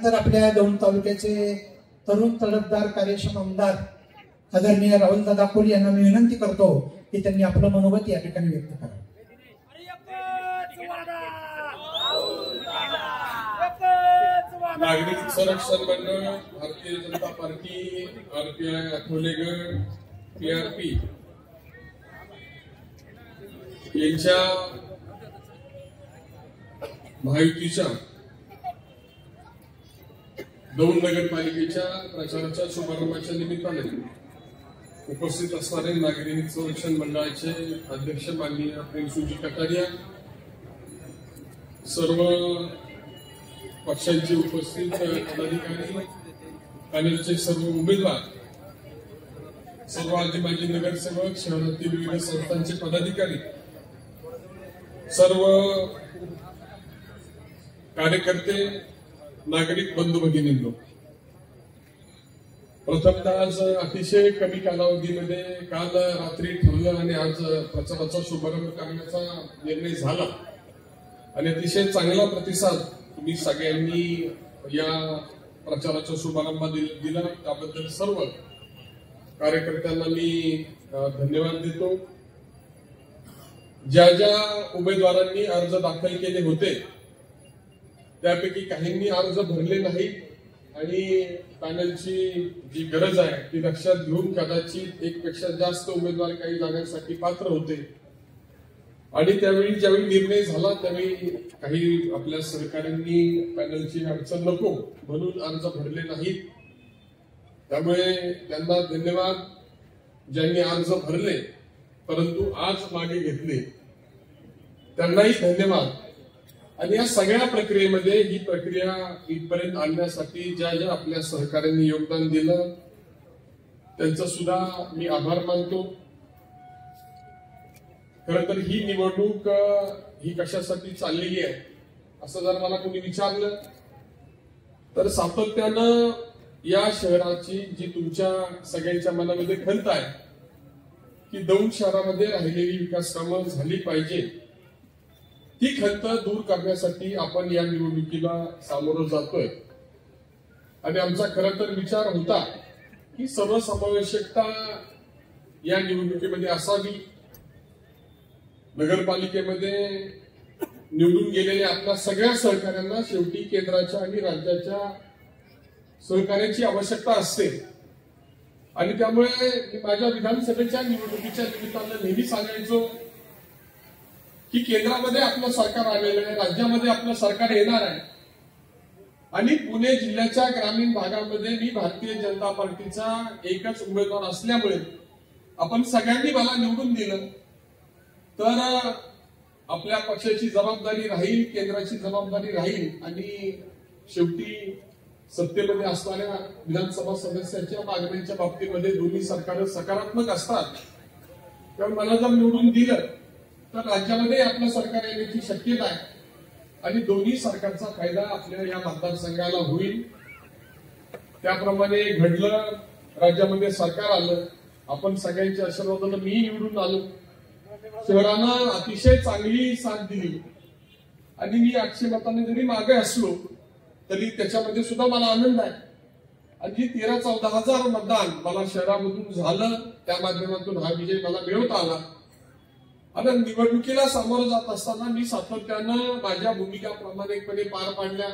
तर आपल्या दौंड तालुक्याचे तरुण तडफदार कार्यक्षम आमदार आदरणीय राहुलदादा कोळी यांना मी विनंती करतो की त्यांनी आपलं मनोगत या ठिकाणी व्यक्त करावं। नागरिक संरक्षण मंडळ, भारतीय जनता पार्टी, RPI अकोले गट, PRP यांच्या महायुतीच्या दौंड नगरपालिकेच्या प्रचाराच्या शुभारंभाच्या निमित्ताने उपस्थित असणारे नागरिक संरक्षण मंडळाचे अध्यक्ष माननीय प्रेमसिंहजी कटारिया, सर्व पक्षांचे उपस्थित पदाधिकारी, पॅनलचे सर्व उमेदवार, सर्व आजी माजी नगरसेवक, शहरातील विविध संस्थांचे पदाधिकारी, सर्व कार्यकर्ते, नागरिक बंधू भगिनींनो, प्रथमतः आज अतिशय कमी कालावधीमध्ये काल रात्री ठरलं आणि आज प्रचाराचा शुभारंभ करण्याचा निर्णय झाला आणि अतिशय चांगला प्रतिसाद तुम्ही सगळ्यांनी या प्रचाराच्या शुभारंभात दिला, त्याबद्दल सर्व कार्यकर्त्यांना मी धन्यवाद देतो। ज्या ज्या उमेदवारांनी अर्ज दाखल केले होते त्यापैकी काहींनी अर्ज भरले नाही आणि पॅनलची जी गरज आहे ती लक्षात घेऊन कदाचित एकपेक्षा जास्त उमेदवार काही जाण्यासाठी पात्र होते आणि त्यावेळी ज्यावेळी निर्णय झाला त्यावेळी काही आपल्या सहकाऱ्यांनी पॅनलची अडचण नको म्हणून अर्ज भरले नाहीत, त्यामुळे त्यांना धन्यवाद। ज्यांनी अर्ज भरले परंतु आज मागे घेतले त्यांनाही धन्यवाद। आणि या सगळ्या प्रक्रियेमध्ये ही प्रक्रिया इथपर्यंत आणण्यासाठी ज्या ज्या आपल्या सहकाऱ्यांनी योगदान दिलं त्यांचा सुद्धा मी आभार मानतो। खरं तर ही निवडणूक ही कशासाठी चाललेली आहे असं जर मला कोणी विचारलं तर सातत्यानं या शहराची जी तुमच्या सगळ्यांच्या मनामध्ये खंत आहे की दौंड शहरामध्ये राहिलेली विकास कामं झाली पाहिजे, ती खंत दूर करण्यासाठी आपण या निवडणुकीला सामोरं जातोय। आणि आमचा खरं तर विचार होता की सर्वसमावेशकता या निवडणुकीमध्ये असावी। नगरपालिकेमध्ये निवडून गेलेल्या आपल्या सगळ्या सहकाऱ्यांना शेवटी केंद्राच्या आणि राज्याच्या सहकार्याची आवश्यकता असते आणि त्यामुळे मी माझ्या विधानसभेच्या निवडणुकीच्या निमित्तानं नेहमी सांगायचो की केंद्रामध्ये आपलं सरकार आलेलं आहे, राज्यामध्ये आपलं सरकार येणार आहे आणि पुणे जिल्ह्याच्या ग्रामीण भागामध्ये मी भारतीय जनता पार्टीचा एकच उमेदवार असल्यामुळे आपण सगळ्यांनी मला निवडून दिलं तर आपल्या पक्षाची जबाबदारी राहील, केंद्राची जबाबदारी राहील आणि शेवटी सत्तेमध्ये असणाऱ्या विधानसभा सदस्यांच्या मागण्यांच्या बाबतीमध्ये दोन्ही सरकार सकारात्मक असतात। त्यामुळे मला जर निवडून दिलं तर राज्यामध्ये आपलं सरकार येण्याची शक्यता आहे आणि दोन्ही सरकारचा फायदा आपल्या या मतदारसंघाला होईल। त्याप्रमाणे घडलं, राज्यामध्ये सरकार आलं, आपण सगळ्यांच्या आशीर्वादानं मी निवडून आलो, शहरानं अतिशय चांगली साथ दिली आणि मी 800 मतांनी जरी मागे असलो तरी त्याच्यामध्ये सुद्धा मला आनंद आहे। आणि 13-14 हजार मतदान मला शहरामधून झालं, त्या माध्यमातून हा विजय मला मिळवता आला। आता निवडणुकीला सामोरं जात असताना मी सातत्यानं माझ्या भूमिका प्रामाणिकपणे पार पाडल्या,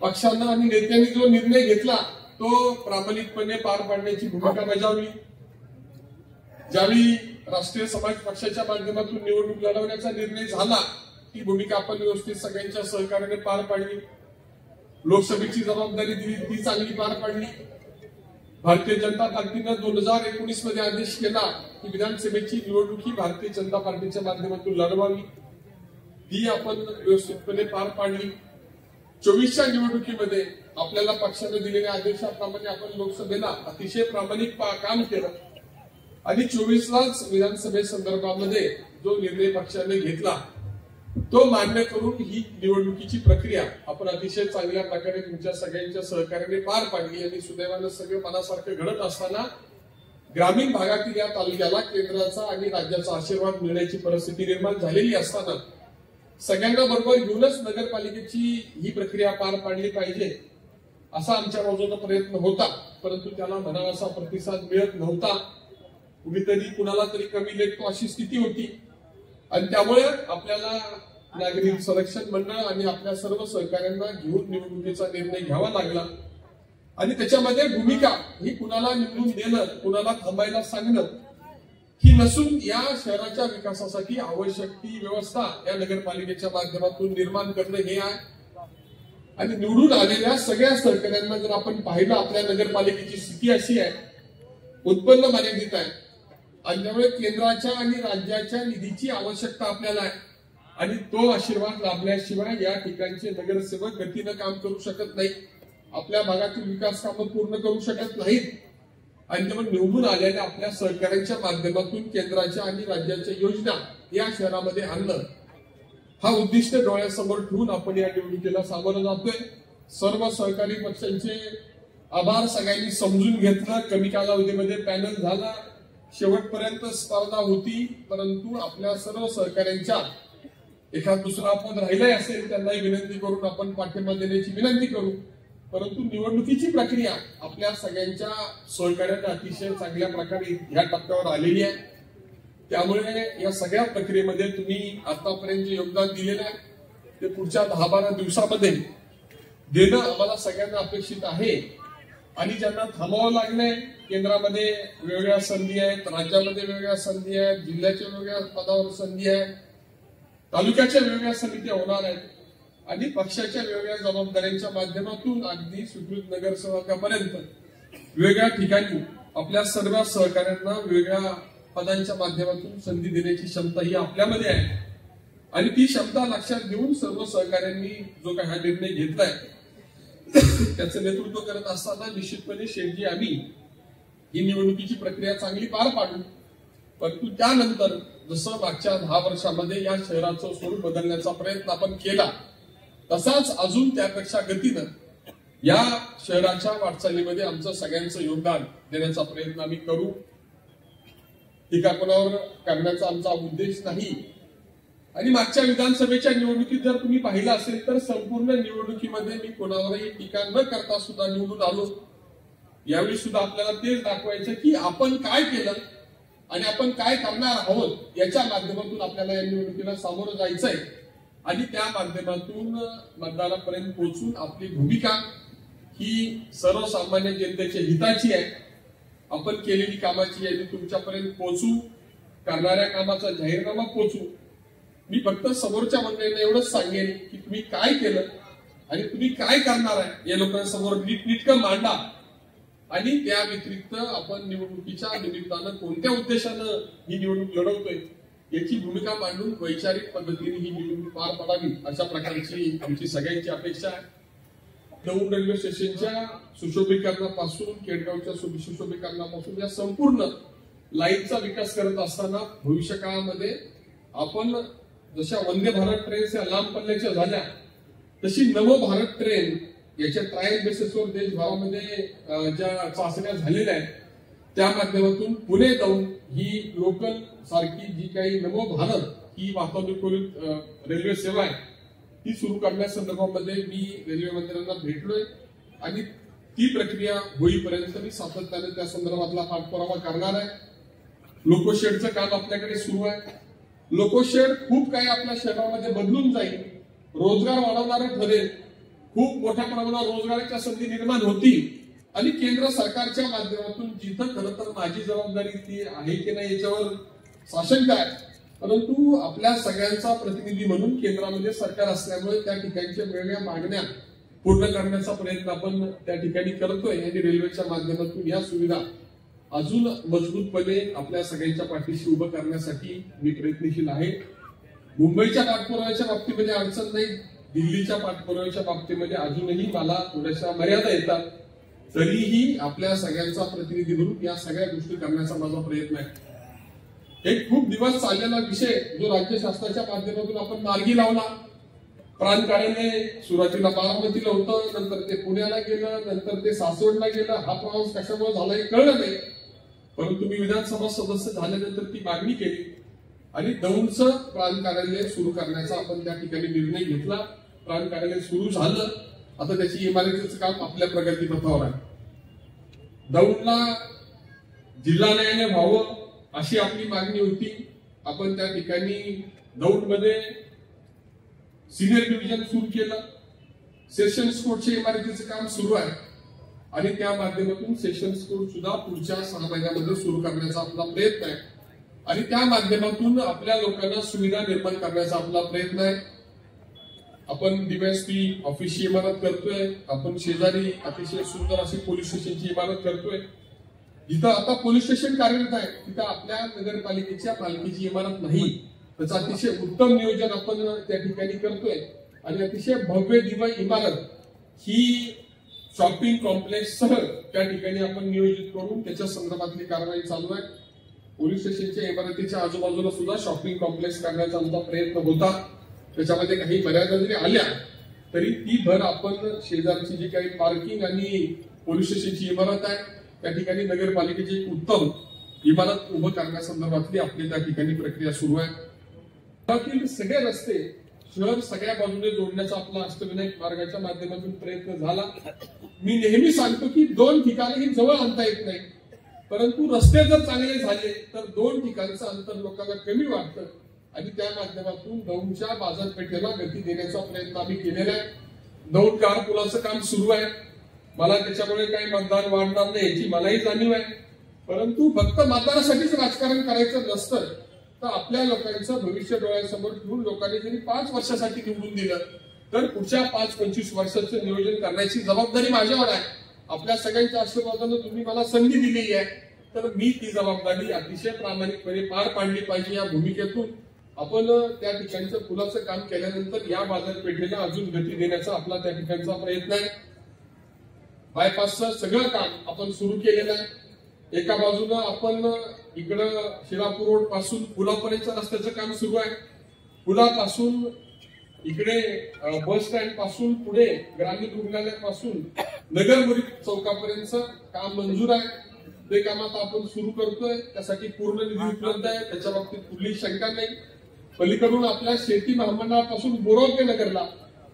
पक्षांना आणि नेत्यांनी जो निर्णय घेतला तो प्रामाणिकपणे पार पाडण्याची भूमिका बजावली। ज्यावेळी राष्ट्रीय समाज पक्षाच्या माध्यमातून निवडणूक लढवण्याचा निर्णय झाला ती भूमिका आपण व्यवस्थित सगळ्यांच्या सहकार्याने पार पाडली। लोकसभेची जबाबदारी दिली ती चांगली पार पाडली। भारतीय जनता पार्टीनं 2019 मध्ये आदेश केला की विधानसभेची निवडणूक ही भारतीय जनता पार्टीच्या माध्यमातून लढवावी, ती आपण व्यवस्थितपणे पार पाडली। 24च्या निवडणुकीमध्ये आपल्याला पक्षाने दिलेल्या आदेशाप्रमाणे आपण लोकसभेला अतिशय प्रामाणिक काम केलं आणि 24लाच विधानसभे संदर्भामध्ये जो निर्णय पक्षाने घेतला तो मान्य करून ही निवडणुकीची प्रक्रिया आपण अतिशय चांगल्या प्रकारे तुमच्या सगळ्यांच्या सहकार्याने पार पाडली आणि सुदैवानं सगळं मनासारखं घडत असताना ग्रामीण भागातील या तालुक्याला केंद्राचा आणि राज्याचा आशीर्वाद मिळण्याची परिस्थिती निर्माण झालेली असताना सगळ्यांना बरोबर घेऊनच नगरपालिकेची ही प्रक्रिया पार पाडली पाहिजे असा आमच्या बाजूने प्रयत्न होता, परंतु त्याला म्हणावासा प्रतिसाद मिळत नव्हता. कुणीतरी कुणाला तरी कमी लेखतो अशी स्थिती होती आणि त्यामुळे आपल्याला नागरिक संरक्षण मंडळ आणि आपल्या सर्व सहकाऱ्यांना घेऊन निवडणुकीचा निर्णय घ्यावा लागला. आणि त्याच्यामध्ये भूमिका ही कुणाला निवडून देणं, कुणाला थांबायला सांगणं ही नसून या शहराच्या विकासासाठी आवश्यक ती व्यवस्था या नगरपालिकेच्या माध्यमातून निर्माण करणं हे आहे. आणि निवडून आलेल्या सगळ्या सहकाऱ्यांना जर आपण पाहिलं, आपल्या नगरपालिकेची स्थिती अशी आहे, उत्पन्न मर्यादित आहे आणि त्यामुळे केंद्राच्या आणि राज्याच्या निधीची आवश्यकता आपल्याला आहे आणि तो आशीर्वाद लाभल्याशिवाय या ठिकाणचे नगरसेवक गतीनं काम करू शकत नाही, आपल्या भागातील विकास कामं पूर्ण करू शकत नाहीत. आणि त्यामुळे निवडून आलेल्या आपल्या सहकार्यांच्या माध्यमातून केंद्राच्या आणि राज्याच्या योजना या शहरामध्ये आणणं हा उद्दिष्ट डोळ्यासमोर ठेवून आपण या निवडणुकीला सामोरं जातोय. सर्व सहकारी पक्षांचे आभार सगळ्यांनी समजून घेतलं. कमी कालावधीमध्ये पॅनल झाला, शेवटपर्यंत स्पर्धा होती, परंतु आपल्या सर्व सहकाऱ्यांच्या एखाद दुसरा पद राहिलाय असेल त्यांनाही विनंती करून आपण पाठिंबा देण्याची विनंती करू. परंतु निवडणुकीची प्रक्रिया आपल्या सगळ्यांच्या सहकार्याने अतिशय चांगल्या प्रकारे या टप्प्यावर आलेली आहे. त्यामुळे या सगळ्या प्रक्रियेमध्ये तुम्ही आतापर्यंत जे योगदान दिलेलं आहे ते पुढच्या 10-12 दिवसामध्ये देणं आम्हाला सगळ्यांना अपेक्षित आहे. आणि ज्यांना थांबावं लागलंय, केंद्रामध्ये वेगवेगळ्या संधी आहेत, राज्यामध्ये वेगवेगळ्या संधी आहेत, जिल्ह्याच्या वेगवेगळ्या पदावर संधी आहेत, तालुक्याच्या वेगवेगळ्या समित्या होणार आहेत आणि पक्षाच्या वेगवेगळ्या जबाबदाऱ्यांच्या माध्यमातून अगदी स्वीकृत नगरसेवकापर्यंत वेगवेगळ्या ठिकाणी आपल्या सर्व सहकाऱ्यांना वेगवेगळ्या पदांच्या माध्यमातून संधी देण्याची क्षमता ही आपल्यामध्ये आहे. आणि ती क्षमता लक्षात घेऊन सर्व सहकाऱ्यांनी जो काही हा निर्णय घेतलाय त्याचं नेतृत्व करत असताना निश्चितपणे शेठजी आम्ही ही निवडणुकीची प्रक्रिया चांगली पार पाडू. परंतु त्यानंतर जसं मागच्या 10 वर्षामध्ये या शहराचं स्वरूप बदलण्याचा प्रयत्न आपण केला, तसाच अजून त्यापेक्षा गतीनं या शहराच्या वाटचालीमध्ये आमचं सगळ्यांचं योगदान देण्याचा प्रयत्न आम्ही करू. टीका कोणावर करण्याचा आमचा उद्देश नाही. आणि मागच्या विधानसभेच्या निवडणुकीत जर तुम्ही पाहिलं असेल तर संपूर्ण निवडणुकीमध्ये मी कोणावरही टीका न करता सुद्धा निवडून आलो. यावेळी सुद्धा आपल्याला तेच दाखवायचं की आपण काय केलं आणि आपण काय करणार आहोत याच्या माध्यमातून आपल्याला या निवडणुकीला सामोरं जायचंय आणि त्या माध्यमातून मतदारापर्यंत पोहोचून आपली भूमिका ही सर्वसामान्य जनतेच्या हिताची आहे. आपण केलेली कामाची यादी तुमच्यापर्यंत पोहोचू, करणाऱ्या कामाचा जाहीरनामा पोहोचू. मी फक्त समोरच्या मंडळींना एवढंच सांगेन की तुम्ही काय केलं आणि तुम्ही काय करणार आहे या लोकांसमोर नीटनेटकं मांडा. आणि त्या व्यतिरिक्त आपण निवडणुकीच्या निमित्तानं कोणत्या उद्देशानं ही निवडणूक लढवतोय याची भूमिका मांडून वैचारिक पद्धतीने ही निवडणूक पार पडावी अशा प्रकारची आमची सगळ्यांची अपेक्षा आहे. दौंड रेल्वे स्टेशनच्या सुशोभीकरणापासून केडगावच्या सुशोभीकरणापासून या संपूर्ण लाईनचा विकास करत असताना भविष्य काळामध्ये आपण जशा वंदे भारत ट्रेन्स या लांब पल्ल्याच्या झाल्या तशी नवो भारत ट्रेन याच्या ट्रायल बेसिसवर देशभरामध्ये ज्या चाचण्या झालेल्या आहेत त्या माध्यमातून पुणे दौंड ही लोकल सारखी जी काही नमो भारत ही वातानुकूलित रेल्वे सेवा आहे ती सुरू करण्यासंदर्भामध्ये मी रेल्वे मंत्र्यांना भेटलोय आणि ती प्रक्रिया होईपर्यंत मी सातत्याने त्या संदर्भातला पाठपुरावा करणार आहे. लोकोशेडचं काम आपल्याकडे सुरू आहे. लोकोशेड खूप काही आपल्या शहरामध्ये बदलून जाईल, रोजगार वाढवणारं ठरेल, खूप मोठ्या प्रमाणावर रोजगाराच्या संधी निर्माण होतील आणि केंद्र सरकारच्या माध्यमातून जिथं खरं तर माझी जबाबदारी ती आहे की नाही याच्यावर साशंक आहे, परंतु आपल्या सगळ्यांचा प्रतिनिधी म्हणून केंद्रामध्ये सरकार असल्यामुळे त्या ठिकाणच्या वेगवेगळ्या मागण्या पूर्ण करण्याचा प्रयत्न आपण त्या ठिकाणी करतोय आणि रेल्वेच्या माध्यमातून या सुविधा अजून मजबूतपणे आपल्या सगळ्यांच्या पाठीशी उभं करण्यासाठी मी प्रयत्नशील आहे. मुंबईच्या पाठपुराव्याच्या बाबतीमध्ये अडचण नाही, दिल्लीच्या पाठपुराव्याच्या बाबतीमध्ये अजूनही मला थोड्याशा मर्यादा येतात, तरीही आपल्या सगळ्यांचा प्रतिनिधी म्हणून या सगळ्या गोष्टी करण्याचा माझा प्रयत्न आहे. एक खूप दिवस चाललेला विषय जो राज्य शासनाच्या माध्यमातून आपण मार्गी लावला, प्रांतकाळाने सुरुवातीला बारामतीला होतं, नंतर ते पुण्याला गेलं, नंतर ते सासवडला गेलं. हा प्रवास कशामुळे झाला हे कळलं नाही, परंतु मी विधानसभा सदस्य झाल्यानंतर ती मागणी केली आणि दौंडचं प्रांत कार्यालय सुरू करण्याचा आपण त्या ठिकाणी निर्णय घेतला. प्रांत कार्यालय सुरू झालं. आता त्याची इमारतीचं काम आपल्या प्रगतीपथावर आहे. दौंडला जिल्हा न्यायालय व्हावं अशी आपली मागणी होती. आपण त्या ठिकाणी दौंडमध्ये सिनियर डिव्हिजन सुरू केलं. सेशन्स कोर्टच्या इमारतीचं काम सुरू आहे आणि त्या माध्यमातून सेशन्स कोर्ट सुद्धा पुढच्या 6 महिन्यामध्ये सुरू करण्याचा आपला प्रयत्न आहे आणि त्या माध्यमातून आपल्या लोकांना सुविधा निर्माण करण्याचा आपला प्रयत्न आहे. आपण डीवायएसपी ऑफिसची इमारत करतोय. आपण शेजारी अतिशय सुंदर अशी पोलीस स्टेशनची इमारत करतोय. जिथं आता पोलीस स्टेशन कार्यरत आहे तिथं आपल्या नगरपालिकेच्या मालकीची इमारत नाही. त्याचं अतिशय उत्तम नियोजन आपण त्या ठिकाणी करतोय आणि अतिशय भव्य दिव्य इमारत ही शॉपिंग कॉम्प्लेक्स सह त्या ठिकाणी आपण नियोजित करून त्याच्या संदर्भातली कारवाई चालू आहे. पोलीस स्टेशनच्या इमारतीच्या आजूबाजूला सुद्धा शॉपिंग कॉम्प्लेक्स करण्याचा आमचा प्रयत्न होता. त्याच्यामध्ये काही मर्यादा जरी आल्या तरी ती भर आपण शेजारची जी काही पार्किंग आणि पोलीस स्टेशनची इमारत आहे त्या ठिकाणी नगरपालिकेची एक उत्तम इमारत उभं करण्यासंदर्भातली आपली त्या ठिकाणी प्रक्रिया सुरू आहे. त्यातील सगळे रस्ते शहर सगळ्या बाजूने जोडण्याचा आपला अष्टविनायक मार्गाच्या माध्यमातून प्रयत्न झाला. मी नेहमी सांगतो की 2 ठिकाणी ही जवळ आणता येत नाही, परंतु रस्ते जर चांगले झाले तर 2 ठिकाणचं अंतर लोकांना कमी वाटतं आणि त्या माध्यमातून दौंडच्या बाजारपेठेला गती देण्याचा प्रयत्न आम्ही केलेला आहे. दौंड कार पुलाचं काम सुरू आहे. मला त्याच्यामुळे काही मतदान वाढणार नाही याची मलाही जाणीव आहे, परंतु फक्त मतदानासाठीच राजकारण करायचं नसतं तर आपल्या लोकांचं भविष्य डोळ्यासमोर ठेवून लोकांनी जरी 5 वर्षासाठी निवडून दिलं तर पुढच्या 5-25 वर्षाचं नियोजन करण्याची जबाबदारी माझ्यावर आहे. आपल्या सगळ्यांच्या आशीर्वादानं तुम्ही मला संधी दिलेली आहे तर मी ती जबाबदारी अतिशय प्रामाणिकपणे पार पाडली पाहिजे. या भूमिकेतून आपण त्या ठिकाणचं पुलाचं काम केल्यानंतर या बाजारपेठेला अजून गती देण्याचा आपला त्या ठिकाणचा प्रयत्न आहे. बायपासचं सगळं काम आपण सुरू केलेलं आहे. एका बाजूला आपण इकडं शिरापूर रोड पासून पुलापर्यंत रस्त्याचं काम सुरू आहे. पुलापासून इकडे बस स्टँड पासून पुढे ग्रामीण रुग्णालयापासून नगरमुरी चौकापर्यंत काम मंजूर आहे. ते काम आता आपण सुरू करतोय. त्यासाठी पूर्ण निधी उपलब्ध आहे. त्याच्या बाबतीत कुठलीही शंका नाही. पलीकडून आपल्या शेती महामंडळापासून बोरवके नगरला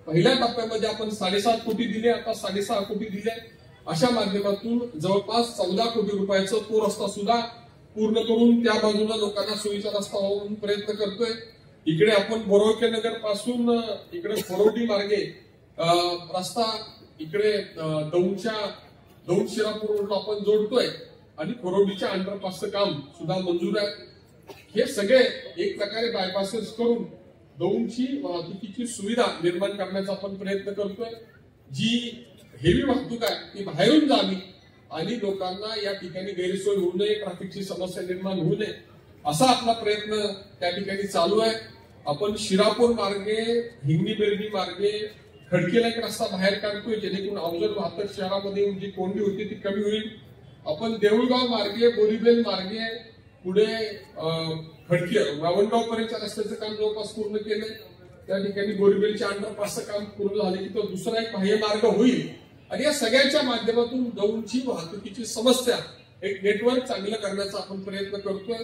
पहिल्या टप्प्यामध्ये आपण 7.5 कोटी दिले. आता 6.5 कोटी दिले. अशा माध्यमातून जवळपास 14 कोटी रुपयाचा तो रस्ता सुद्धा पूर्ण करून त्या बाजूला लोकांना सोयीचा रस्ता होऊन प्रयत्न करतोय. इकडे आपण बोरवके नगर पासून इकडे खोरोडी मार्गे रस्ता इकडे दौंड शिरापूर रोडला आपण जोडतोय आणि खोरोडीच्या अंडरपासचं काम सुद्धा मंजूर आहे. हे सगळे एक प्रकारे बायपासेस करून दौंडची वाहतुकीची सुविधा निर्माण करण्याचा आपण प्रयत्न करतोय. जी हेवी वाहतूक आहे ती बाहेरून जावी आणि लोकांना या ठिकाणी गैरसोय होऊ नये, ट्रॅफिकची समस्या निर्माण होऊ नये असा आपला प्रयत्न त्या ठिकाणी चालू आहे. आपण शिरापूर मार्गे हिंगणी बेरडी मार्गे खडकेला एक रस्ता बाहेर काढतोय जेणेकरून अवजड वाहतूक शहरामध्ये जी कोंडी होती ती कमी होईल. आपण देऊळगाव मार्गे बोरीबेल मार्गे पुढे खडके रावणगाव पर्यंत रस्त्याचं काम जवळपास पूर्ण केलंय. त्या ठिकाणी बोरीबेलच्या अंडरपासचं काम पूर्ण झाले की तो दुसरा एक बाह्य मार्ग होईल आणि या सगळ्याच्या माध्यमातून दौंडची वाहतुकीची समस्या एक नेटवर्क चांगलं करण्याचा आपण प्रयत्न करतोय.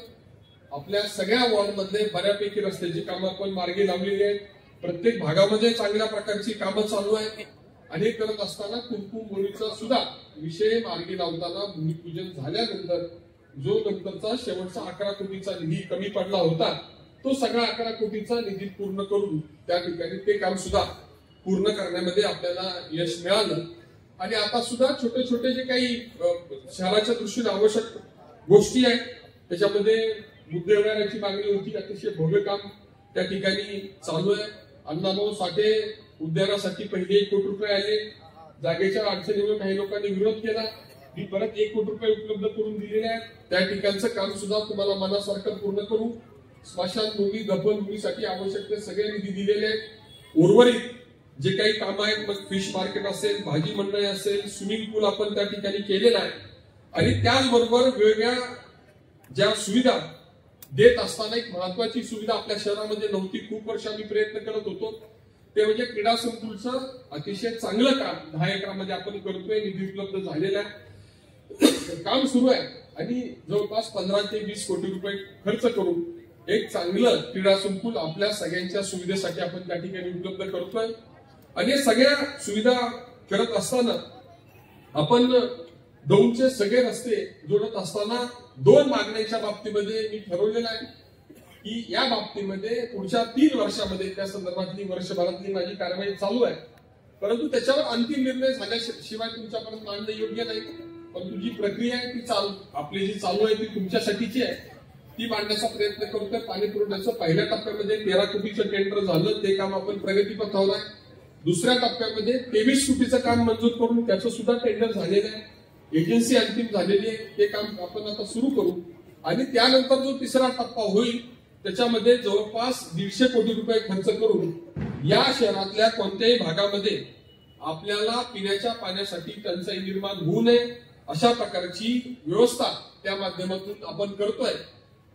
आपल्या सगळ्या वॉर्डमध्ये बऱ्यापैकी रस्त्याची कामं आपण मार्गी लावलेली आहेत. प्रत्येक भागामध्ये चांगल्या प्रकारची कामं चालू आहेत आणि करत असताना कुंकुम बोलीचा सुद्धा विषय मार्गी लावताना भूमिपूजन झाल्यानंतर जो नंतरचा शेवटचा 11 कोटीचा निधी कमी पडला होता तो सगळा 11 कोटीचा निधी पूर्ण करून त्या ठिकाणी ते काम सुद्धा पूर्ण करण्यामध्ये आपल्याला यश मिळालं. आणि आता सुद्धा छोटे छोटे जे काही शहराच्या दृष्टीने आवश्यक गोष्टी आहेत त्याच्यामध्ये बुद्धविहाराची मागणी होती. अतिशय भव्य काम त्या ठिकाणी चालू आहे. अण्णाभाऊ साठे उद्यानासाठी पहिले 1 कोटी रुपये आले. जागेच्या अडचणीमुळे काही लोकांनी विरोध केला. मी परत 1 कोटी रुपये उपलब्ध करून दिलेले आहेत. त्या ठिकाणचं काम सुद्धा तुम्हाला मनासारखं पूर्ण करू. स्मशानभूमी दफनभूमीसाठी आवश्यक ते सगळे निधी दिलेले आहेत. उर्वरित जे काही काम आहेत मग फिश मार्केट असेल, भाजी मंडई असेल, स्विमिंग पूल आपण त्या ठिकाणी केलेला आहे आणि त्याचबरोबर वेगवेगळ्या ज्या सुविधा देत असताना एक महत्वाची सुविधा आपल्या शहरामध्ये नव्हती. खूप वर्ष आम्ही प्रयत्न करत होतो ते म्हणजे क्रीडा संकुलचं अतिशय चांगलं काम 10 एकरामध्ये आपण करतोय. निधी उपलब्ध झालेला आहे. काम सुरू आहे आणि जवळपास 15 ते 20 कोटी रुपये खर्च करून एक चांगलं क्रीडा संकुल आपल्या सगळ्यांच्या सुविधेसाठी आपण त्या ठिकाणी उपलब्ध करतोय. आणि या सगळ्या सुविधा करत असताना आपण दौंडचे सगळे रस्ते जोडत असताना 2 मागण्यांच्या बाबतीमध्ये मी ठरवलेलं आहे की या बाबतीमध्ये पुढच्या 3 वर्षामध्ये त्या संदर्भातली वर्षभरातली माझी कारवाई चालू आहे. परंतु त्याच्यावर अंतिम निर्णय झाल्याशिवाय तुमच्यापर्यंत मांडणं योग्य नाही. परंतु जी प्रक्रिया आहे ती आपली जी चालू आहे ती तुमच्यासाठीची आहे, ती मांडण्याचा प्रयत्न करतोय. पाणी पुरवठ्याचं पहिल्या टप्प्यामध्ये 13 कोटीचं टेंडर झालं, ते काम आपण प्रगतीपथावर आहे. दुसऱ्या टप्प्यामध्ये 23 कोटीचं काम मंजूर करून त्याचं सुद्धा टेंडर झालेलं आहे. एजन्सी अंतिम झालेली आहे, ते काम आपण आता सुरू करू. आणि त्यानंतर जो तिसरा टप्पा होईल त्याच्यामध्ये जवळपास 150 कोटी रुपये खर्च करून या शहरातल्या कोणत्याही भागामध्ये आपल्याला पिण्याच्या पाण्यासाठी टंचाई निर्माण होऊ नये अशा प्रकारची व्यवस्था त्या माध्यमातून आपण करतोय.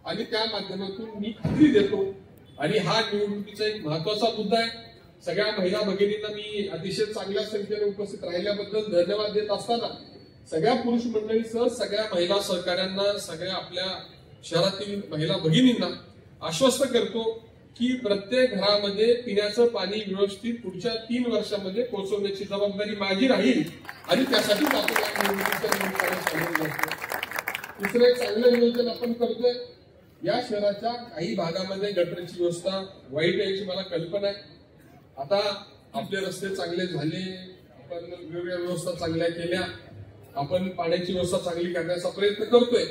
आणि त्या माध्यमातून मी खात्री देतो, आणि हा निवडणुकीचा एक महत्वाचा मुद्दा आहे. सगळ्या महिला भगिनींना मी अतिशय चांगल्या संख्येने उपस्थित राहिल्याबद्दल धन्यवाद देत असताना सगळ्या पुरुष मंडळीसह सगळ्या महिला सहकाऱ्यांना, सगळ्या आपल्या शहरातील महिला भगिनींना आश्वस्त करतो की प्रत्येक घरामध्ये पिण्याचं पाणी व्यवस्थित पुढच्या 3 वर्षामध्ये पोहोचवण्याची जबाबदारी माझी राहील. आणि त्यासाठी आपण या निवडणुकीच्या निमित्ताने सामोरे जातो. दुसरं एक चांगलं नियोजन आपण करतोय. या शहराच्या काही भागामध्ये गटरची व्यवस्था वाईट आहे याची मला कल्पना आहे. आता आपले रस्ते चांगले झाले, आपण वेगवेगळ्या व्यवस्था चांगल्या केल्या, आपण पाण्याची व्यवस्था चांगली करण्याचा प्रयत्न करतोय.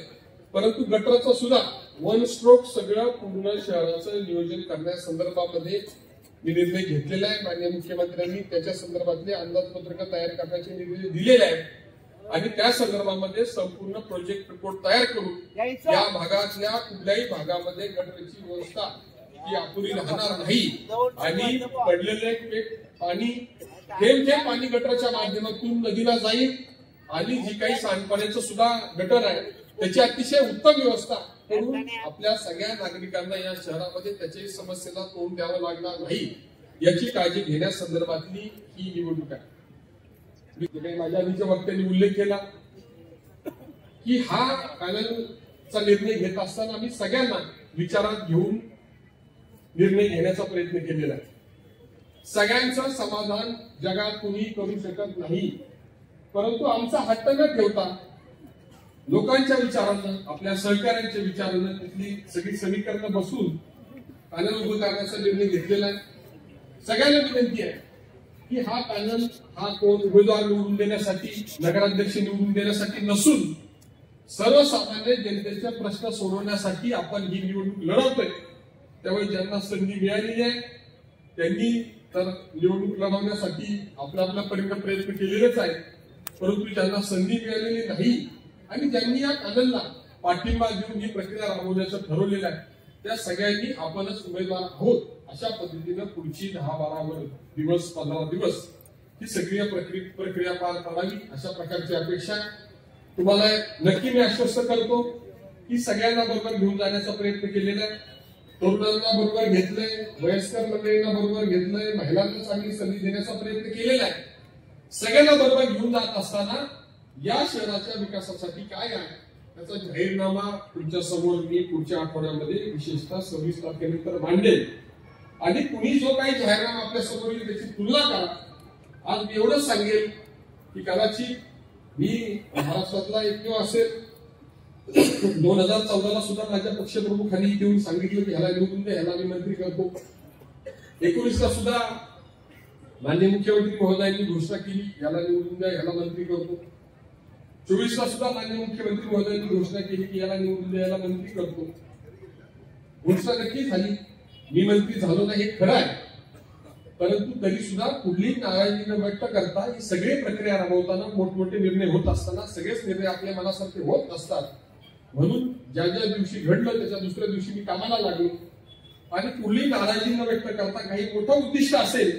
परंतु गटरचं सुद्धा 1 स्ट्रोक सगळं पूर्ण शहराचं नियोजन करण्यासंदर्भामध्ये मी निर्णय घेतलेला आहे. माननीय मुख्यमंत्र्यांनी त्याच्या संदर्भातले अंदाजपत्रक तयार करण्याचे निर्णय दिलेले आहेत. आणि त्या संदर्भामध्ये संपूर्ण प्रोजेक्ट रिपोर्ट तयार करून या भागातल्या कुठल्याही भागामध्ये गटरची व्यवस्था ही अपुरी राहणार नाही. आणि पडलेले पाणी थेंब पाणी गटरच्या माध्यमातून नदीला जाईल. आणि जी काही सांडपाण्याचं सुद्धा गटर आहे त्याची अतिशय उत्तम व्यवस्था करून आपल्या सगळ्या नागरिकांना या शहरामध्ये त्याच्याही समस्येला तोंड द्यावं लागणार नाही याची काळजी घेण्यासंदर्भातली ही निवडणूक आहे. मी माझ्या आधीच्या वक्त्यांनी उल्लेख केला की हा पॅनलचा निर्णय घेत असताना आम्ही सगळ्यांना विचारात घेऊन निर्णय घेण्याचा प्रयत्न केलेला आहे. सगळ्यांचं समाधान जगात कुणी करू शकत नाही, परंतु आमचा हट्ट न ठेवता लोकांच्या विचारांना, आपल्या सहकार्यांच्या विचारांना तिथली सगळी समीकरणं बसून पॅनल उभं करण्याचा निर्णय घेतलेला आहे. सगळ्यांना विनंती आहे की हा पॅनल हा कोण उमेदवार निवडून देण्यासाठी, नगराध्यक्ष निवडून देण्यासाठी नसून सर्वसामान्य जनतेचे प्रश्न सोडवण्यासाठी आपण ही निवडणूक लढवतोय. त्यामुळे ज्यांना संधी मिळालेली आहे त्यांनी तर निवडणूक लढवण्यासाठी आपला प्रयत्न केलेलेच आहे. परंतु ज्यांना संधी मिळालेली नाही आणि ज्यांनी या पॅनलला पाठिंबा देऊन ही प्रक्रिया राबवण्याचं ठरवलेलं आहे त्या सगळ्यांनी आपणच उमेदवार आहोत अशा पद्धतीनं पुढची 10-12 दिवस 15 दिवस ही सगळी प्रक्रिया पार पाडावी अशा प्रकारची अपेक्षा तुम्हाला नक्की मी आश्वस्त करतो की सगळ्यांना बरोबर घेऊन जाण्याचा प्रयत्न केलेला आहे. तरुणांना बरोबर घेतलंय, वयस्कर मंडळींना बरोबर घेतलंय, महिलांना चांगली संधी देण्याचा प्रयत्न केलेला आहे. सगळ्यांना बरोबर घेऊन जात असताना या शहराच्या विकासासाठी काय आहे त्याचा जाहीरनामा तुमच्या समोर मी पुढच्या आठवड्यामध्ये विशेषतः 26 तारखेनंतर मांडेल. आणि कुणी जो काही जाहीरनामा आपल्या समोर येईल त्याची तुलना करा. आज मी एवढंच सांगेल की कदाचित मी महाराष्ट्रातला एकमेव असेल 2014ला सुद्धा माझ्या पक्षप्रमुखांनी येऊन सांगितलं की ह्याला निवडून द्या, ह्याला मी मंत्री करतो. 19ला सुद्धा माननीय मुख्यमंत्री महोदयांनी घोषणा केली याला निवडून द्या, ह्याला मंत्री करतो. 24ला सुद्धा माननीय मुख्यमंत्री महोदयांनी घोषणा केली की याला निवडून द्या, याला मंत्री करतो. घोषणा नक्की झाली, मी मंत्री झालो नाही हे खरं आहे. परंतु तरी सुद्धा कुठलीही नाराजी न व्यक्त करता ही सगळी प्रक्रिया राबवताना मोठमोठे निर्णय होत असताना सगळेच निर्णय आपल्या मनासारखे होत नसतात. म्हणून ज्या दिवशी घडलं त्याच्या दुसऱ्या दिवशी मी कामाला लागलो. आणि कुठलीही नाराजी न व्यक्त करता काही मोठं उद्दिष्ट असेल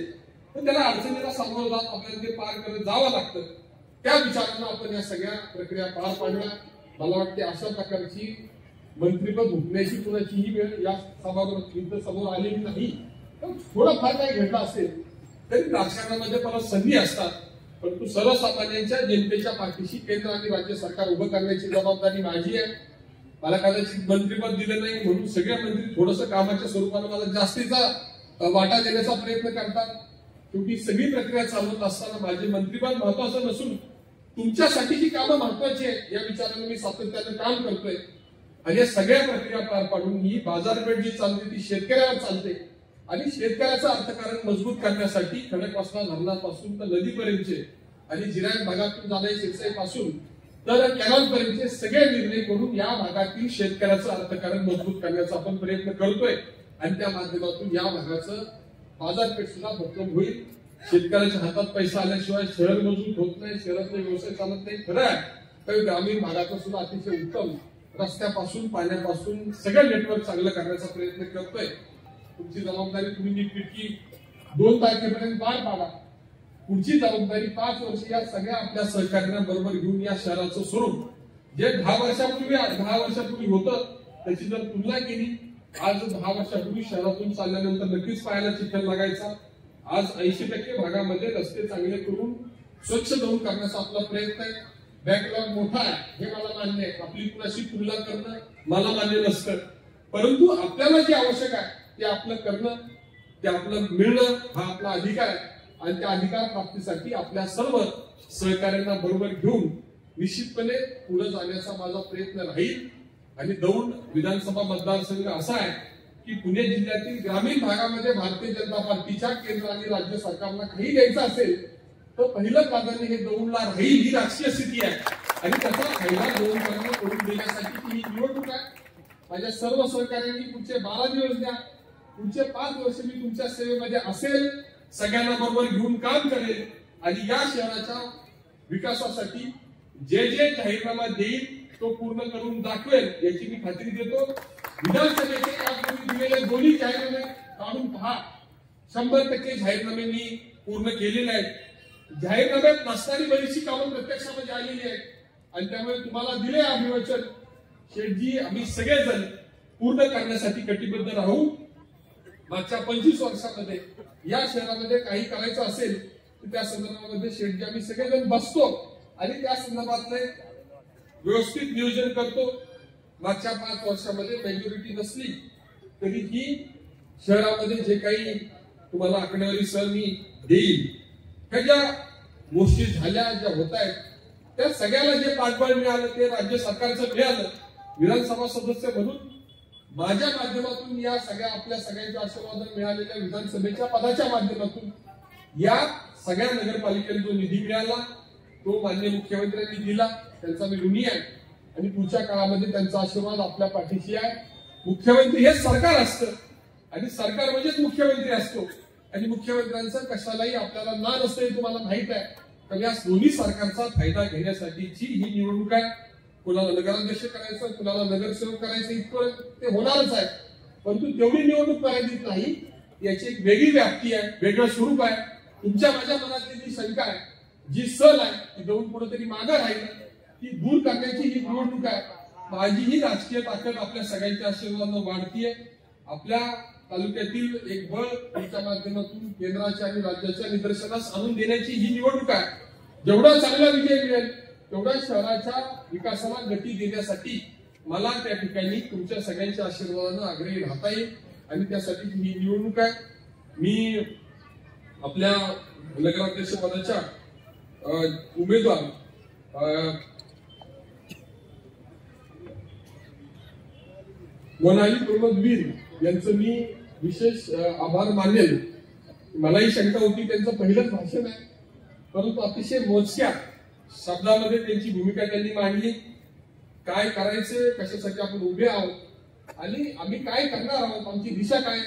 तर त्याला अडचणीला सामोरं जात आपल्याला ते पार करत जावं लागतं. त्या विचारांना आपण या सगळ्या प्रक्रिया पार पाडल्या. मला वाटते अशा प्रकारची मंत्रीपद हुकण्याची कुणाचीही वेळ या सभागृहात समोर आलेली नाही. थोडंफार काही घडलं असेल तरी राजकारणामध्ये परत संधी असतात. परंतु सर्वसामान्यांच्या जनतेच्या पाठीशी केंद्र आणि राज्य सरकार उभं करण्याची जबाबदारी माझी आहे. मला कदाचित मंत्रिपद दिलं नाही म्हणून सगळे मंत्री थोडंसं कामाच्या स्वरूपानं मला जास्तीचा वाटा देण्याचा प्रयत्न करतात. शेवटी सगळी प्रक्रिया चालवत असताना माझे मंत्रिपद महत्वाचं नसून तुमच्यासाठी जी कामं महत्वाची आहेत या विचाराने मी सातत्यानं काम करतोय. आणि या सगळ्या प्रक्रिया पार पाडून ही बाजारपेठ जी चालते ती शेतकऱ्यावर चालते आणि शेतकऱ्याचं अर्थकारण मजबूत करण्यासाठी खडकवासला धरणापासून तर नदीपर्यंतचे आणि जिरायत भागातून जाणारे शिरसाईपासून तर कॅनॉलपर्यंतचे सगळे निर्णय करून या भागातील शेतकऱ्याचं अर्थकारण मजबूत करण्याचा आपण प्रयत्न करतोय. आणि त्या माध्यमातून या भागाचं बाजारपेठ सुद्धा भक्कम होईल. शेतकऱ्याच्या हातात पैसा आल्याशिवाय शहर मजबूत होत नाही, शहरातले व्यवसाय चालत नाही. खरं आहे तर ग्रामीण भागाचं सुद्धा अतिशय उत्तम रस्त्यापासून पाण्यापासून सगळं नेटवर्क चांगलं करण्याचा प्रयत्न करतोय. तुमची जबाबदारी तुम्ही नीटनेटकी 2 तारखेपर्यंत पार पाडा. पुढची जबाबदारी 5 वर्ष या सगळ्या आपल्या सहकार्यांना बरोबर घेऊन या शहराचं स्वरूप जे 10 वर्षापूर्वी होतं त्याची जर तुलना केली, आज 10 वर्षापूर्वी शहरातून चालल्यानंतर नक्कीच पाहायला चिखल लागायचा. आज 80% भागामध्ये रस्ते चांगले करून स्वच्छ दौड करण्याचा आपला प्रयत्न आहे. बॅकलॉग मोठा आहे हे मला मान्य आहे, आपली कुणाशी तुलना करणं मला मान्य नसतं. परंतु आपल्याला जे आवश्यक आहे ते आपलं करणं, ते आपलं मिळणं हा आपला अधिकार आहे. आणि त्या अधिकार प्राप्तीसाठी आपल्या सर्व सहकार्यांना बरोबर घेऊन निश्चितपणे पुढे जाण्याचा माझा प्रयत्न राहील. आणि दौंड विधानसभा मतदारसंघ असा आहे की पुणे जिल्ह्यातील ग्रामीण भागामध्ये भारतीय जनता पार्टीच्या केंद्र आणि राज्य सरकारला काही द्यायचं असेल तर पहिलं प्राधान्य हे दौंडला राहील. ही राजकीय स्थिती आहे आणि त्याचा फायदा दौंडकरांना करून देण्यासाठी ही निवडणूक आहे. माझ्या सर्व सहकार्यांनी पुढचे 12 दिवस द्या, पुढचे 5 वर्ष मी तुमच्या सेवेमध्ये असेल, सगळ्यांना बरोबर घेऊन काम करेल आणि या शहराच्या विकासासाठी जे जे जाहीरनामा देईल तो पूर्ण करून दाखवेल याची मी खात्री देतो. विधानसभेचे यापूर्वी दिलेले दोन्ही जाहीरनामे काढून पहा. 100% जाहीरनामे मी पूर्ण केलेले आहेत. जाहीरनाम्यात नसणारी बरीचशी कामं प्रत्यक्षामध्ये आलेली आहेत आणि त्यामुळे तुम्हाला दिले अभिवचन शेठजी आम्ही सगळेजण पूर्ण करण्यासाठी कटिबद्ध राहू. मागच्या 25 वर्षामध्ये या शहरामध्ये काही करायचं असेल तर त्या संदर्भामध्ये शेठजी आम्ही सगळेजण बसतो आणि त्या संदर्भातले व्यवस्थित नियोजन करतो. मागच्या 5 वर्षामध्ये मेजॉरिटी नसली तरीही शहरामध्ये जे काही तुम्हाला आकडेवारी सह मी देईल, ह्या ज्या गोष्टी झाल्या ज्या होत आहेत त्या सगळ्याला जे पाठबळ मिळालं ते राज्य सरकारचं मिळालं. विधानसभा सदस्य म्हणून माझ्या माध्यमातून या सगळ्या आपल्या सगळ्यांच्या आशीर्वादाने मिळालेल्या विधानसभेच्या पदाच्या माध्यमातून या सगळ्या नगरपालिकेला जो निधी मिळाला तो माननीय मुख्यमंत्र्यांनी दिला, त्यांचा मी ऋणी आहे आणि पुढच्या काळामध्ये त्यांचा आशीर्वाद आपल्या पाठीशी आहे. मुख्यमंत्री हे सरकार असतं आणि सरकार म्हणजेच मुख्यमंत्री असतो आणि मुख्यमंत्र्यांचं कशालाही आपल्याला ना नसतं हे तुम्हाला माहित आहे. तर या दोन्ही सरकारचा फायदा घेण्यासाठीची ही निवडणूक आहे. कुणाला नगराध्यक्ष करायचं, कुणाला नगरसेवक करायचं इतकं ते होणारच आहे. परंतु तेवढी निवडणूक करायची नाही, याची एक वेगळी व्याप्ती आहे, वेगळं स्वरूप आहे. तुमच्या माझ्या मनातली जी शंका आहे, जी सल आहे ती दोन कुठेतरी मागे राहील, ती दूर करण्याची ही निवडणूक आहे. माझी ही राजकीय ताकद आपल्या सगळ्यांच्या आशीर्वादाने वाढतीये. आपल्या तालुक्यातील एक बळ तुमच्या माध्यमातून केंद्राच्या आणि राज्याच्या निदर्शनास आणून देण्याची ही निवडणूक आहे. जेवढा चांगला विजय मिळेल तेवढा शहराच्या विकासाला गती देण्यासाठी मला त्या ठिकाणी तुमच्या सगळ्यांच्या आशीर्वादाने आग्रही राहता येईल आणि त्यासाठी ही निवडणूक आहे. मी आपल्या नगराध्यक्ष पदाच्या उमेदवार मोनाली प्रमोदवीर यांचं मी विशेष आभार मानेल. मलाही शंका होती, त्यांचं पहिलंच भाषण आहे, परंतु अतिशय मोजक्या शब्दामध्ये त्यांची भूमिका त्यांनी मांडली. काय करायचे, कशासाठी आपण उभे आहोत आणि आम्ही काय करणार आहोत, आमची दिशा काय,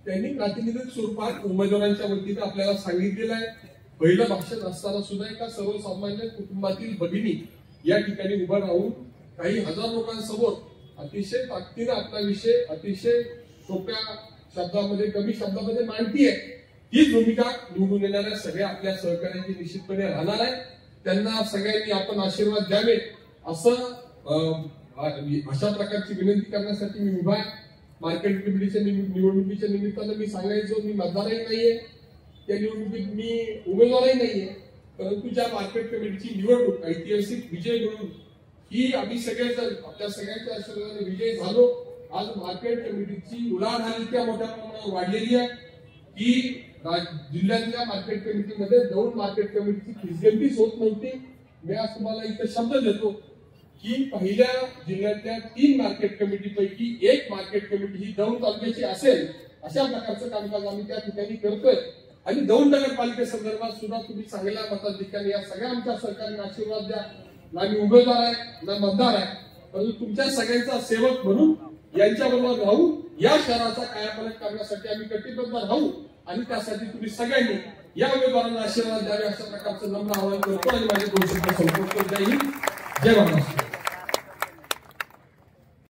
त्यांनी प्रातिनिधिक स्वरूपात उमेदवारांच्या वतीने आपल्याला सांगितलेलं आहे. पहिलं भाषण असताना सुद्धा एका सर्वसामान्य कुटुंबातील भगिनी या ठिकाणी उभं राहून काही हजार लोकांसमोर अतिशय ताकदीने आपला विषय अतिशय सोप्या शब्दामध्ये, कमी शब्दामध्ये मांडतीये. ही भूमिका निवडून येणाऱ्या सगळ्या आपल्या सहकार्यांची निश्चितपणे राहणार आहे. त्यांना सगळ्यांनी आपण आशीर्वाद द्यावे असं अशा प्रकारची विनंती करण्यासाठी मी उभा आहे. मार्केट कमिटीच्या निवडणुकीच्या निमित्तानं मी सांगायचो, मी मतदारही नाहीये, त्या निवडणुकीत मी उमेदवारही नाहीये, परंतु ज्या मार्केट कमिटीची निवडणूक ऐतिहासिक विजय मिळून की आम्ही सगळेजण आपल्या सगळ्यांच्या आशीर्वादाने विजय झालो. आज मार्केट कमिटीची उलाढाल इतक्या मोठ्या प्रमाणावर वाढलेली आहे की जिल्ह्यातल्या मार्केट कमिटीमध्ये 2 मार्केट कमिटीची फिजिबिलिटीच होत नव्हती. मी आज तुम्हाला इथे शब्द देतो की पहिल्या जिल्ह्यातल्या 3 मार्केट कमिटीपैकी 1 मार्केट कमिटी ही दौंड तालुक्याची असेल अशा प्रकारचं कामकाज आम्ही त्या ठिकाणी करतोय. आणि दौंड नगरपालिकेसंदर्भात सुद्धा तुम्ही चांगल्या मताधिकारी या सगळ्या आमच्या सरकारने आशीर्वाद द्या. ना मी उमेदवार आहे ना मतदार आहे, परंतु तुमच्या सगळ्यांचा सेवक म्हणून यांच्याबरोबर राहू या शहराचा कायापालट करण्यासाठी आम्ही कटिबद्ध राहू. आणि त्यासाठी तुम्ही सगळ्यांनी या उमेदवारांना आशीर्वाद द्यावे अशा प्रकारचं नम्र आवाहन करतो आणि माझे 2 शब्द संपर्क जय हिंद, जय महाराष्ट्र.